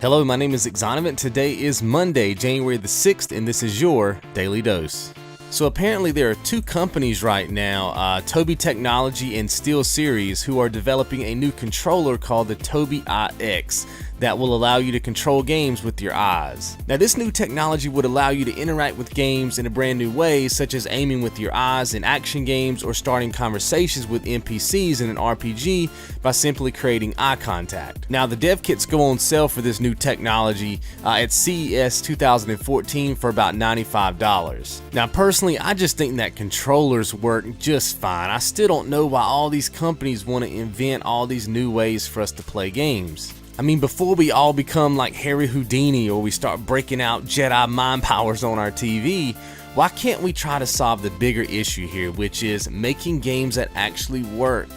Hello, my name is Xonevant. Today is Monday, January the 6th, and this is your Daily Dose. So apparently there are two companies right now, Tobii Technology and SteelSeries, who are developing a new controller called the Tobii EyeX that will allow you to control games with your eyes. Now, this new technology would allow you to interact with games in a brand new way, such as aiming with your eyes in action games or starting conversations with NPCs in an RPG by simply creating eye contact. Now, the dev kits go on sale for this new technology at CES 2014 for about $95. Now, personally, I just think that controllers work just fine. I still don't know why all these companies want to invent all these new ways for us to play games. I mean, before we all become like Harry Houdini or we start breaking out Jedi mind powers on our TV, why can't we try to solve the bigger issue here, which is making games that actually work?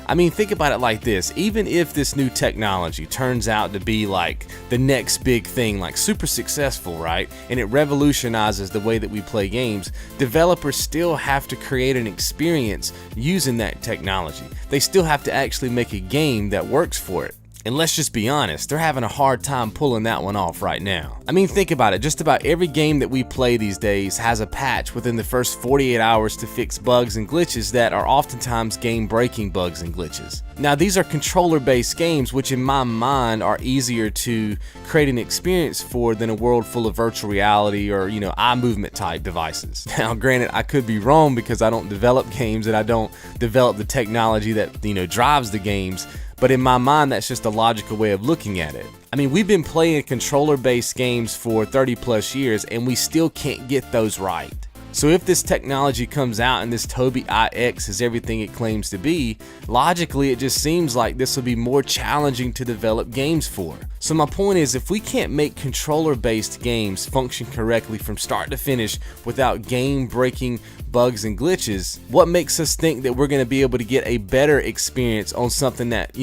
I mean, think about it like this. Even if this new technology turns out to be like the next big thing, like super successful, right? And it revolutionizes the way that we play games, developers still have to create an experience using that technology. They still have to actually make a game that works for it. And let's just be honest, they're having a hard time pulling that one off right now. I mean, think about it. Just about every game that we play these days has a patch within the first 48 hours to fix bugs and glitches that are oftentimes game-breaking bugs and glitches. Now, these are controller-based games, which in my mind are easier to create an experience for than a world full of virtual reality or, eye movement type devices. Now, granted, I could be wrong because I don't develop games and I don't develop the technology that, drives the games. But in my mind, that's just a logical way of looking at it. I mean, we've been playing controller-based games for 30 plus years and we still can't get those right. So if this technology comes out and this Tobii EyeX is everything it claims to be, logically it just seems like this will be more challenging to develop games for. So my point is, if we can't make controller-based games function correctly from start to finish without game-breaking bugs and glitches, what makes us think that we're going to be able to get a better experience on something that,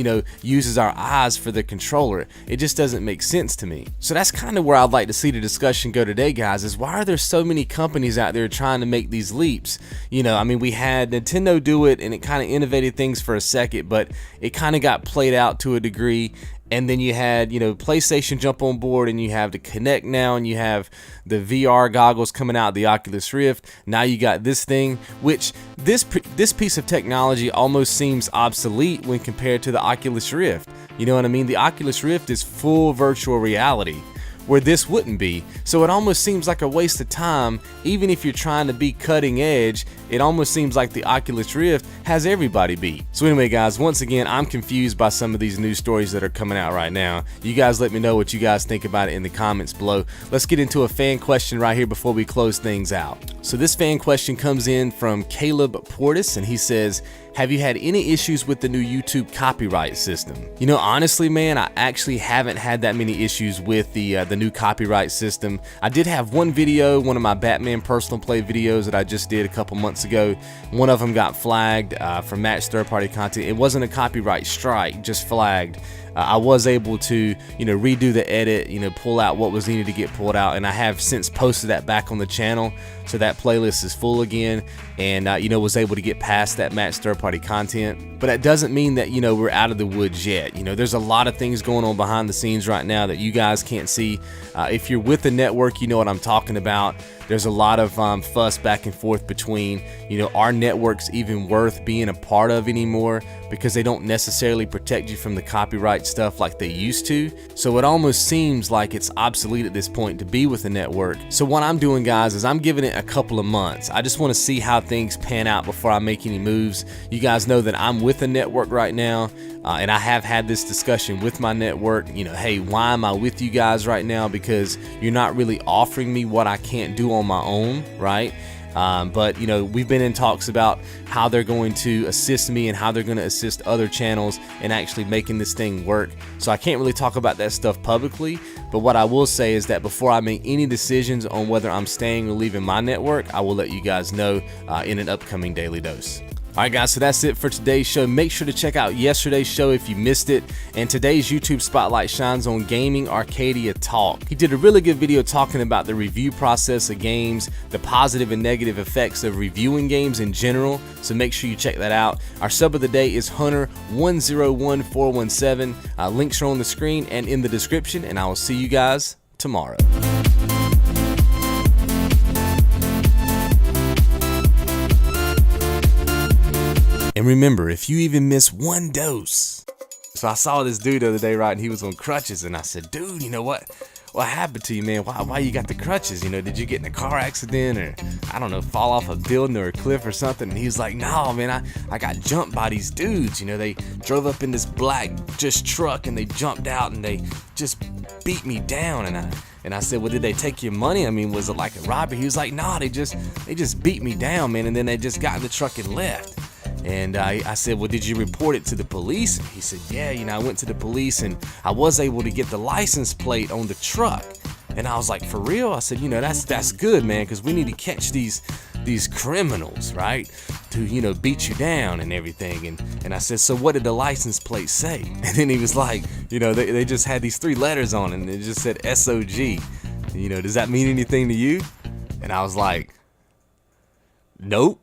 uses our eyes for the controller? It just doesn't make sense to me. So that's kind of where I'd like to see the discussion go today, guys, is why are there so many companies out there trying to make these leaps? We had Nintendo do it and it kind of innovated things for a second, but it kind of got played out to a degree. And then you had, PlayStation jump on board, and you have the Kinect now, and you have the VR goggles coming out, the Oculus Rift. Now you got this thing, which this piece of technology almost seems obsolete when compared to the Oculus Rift. You know what I mean? The Oculus Rift is full virtual reality, where this wouldn't be. So it almost seems like a waste of time. Even if you're trying to be cutting edge, it almost seems like the Oculus Rift has everybody beat. So anyway, guys, once again, I'm confused by some of these news stories that are coming out right now. You guys let me know what you guys think about it in the comments below. Let's get into a fan question right here before we close things out. So this fan question comes in from Caleb Portis, and he says, have you had any issues with the new YouTube copyright system? Honestly, man, I actually haven't had that many issues with the new copyright system. I did have one video, one of my Batman personal play videos that I just did a couple months ago. One of them got flagged for matched third-party content. It wasn't a copyright strike, just flagged. I was able to, redo the edit, pull out what was needed to get pulled out, and I have since posted that back on the channel, so that playlist is full again, and was able to get past that matched third-party content. But that doesn't mean that we're out of the woods yet. There's a lot of things going on behind the scenes right now that you guys can't see. If you're with the network, you know what I'm talking about. There's a lot of fuss back and forth between, are networks even worth being a part of anymore, because they don't necessarily protect you from the copyright stuff like they used to. So it almost seems like it's obsolete at this point to be with a network. So what I'm doing, guys, is I'm giving it a couple of months. I just want to see how things pan out before I make any moves. You guys know that I'm with a network right now, and I have had this discussion with my network. Hey, why am I with you guys right now? Because you're not really offering me what I can't do on my own, right? But we've been in talks about how they're going to assist me and how they're going to assist other channels in actually making this thing work. So I can't really talk about that stuff publicly, but what I will say is that before I make any decisions on whether I'm staying or leaving my network, I will let you guys know in an upcoming Daily Dose. Alright guys, so that's it for today's show. Make sure to check out yesterday's show if you missed it. And today's YouTube spotlight shines on Gaming Arcadia Talk. He did a really good video talking about the review process of games, the positive and negative effects of reviewing games in general. So make sure you check that out. Our sub of the day is Hunter101417. Links are on the screen and in the description, and I will see you guys tomorrow. And remember, if you even miss one dose. So I saw this dude the other day, right, and he was on crutches, and I said, dude, you know what happened to you, man? Why you got the crutches? You know, did you get in a car accident, or I don't know, fall off a building or a cliff or something? And he was like, no, man, I got jumped by these dudes. You know, they drove up in this black truck, and they jumped out, and they just beat me down. And I said, well, did they take your money? I mean, was it like a robbery? He was like, nah, they just beat me down, man, and then they just got in the truck and left. And I said, well, did you report it to the police? And he said, yeah, you know, I went to the police and I was able to get the license plate on the truck. And I was like, for real? I said, you know, that's good, man, because we need to catch these criminals, right? To, you know, beat you down and everything. And I said, so what did the license plate say? And then he was like, you know, they just had these 3 letters on it, and it just said SOG. You know, does that mean anything to you? And I was like, nope.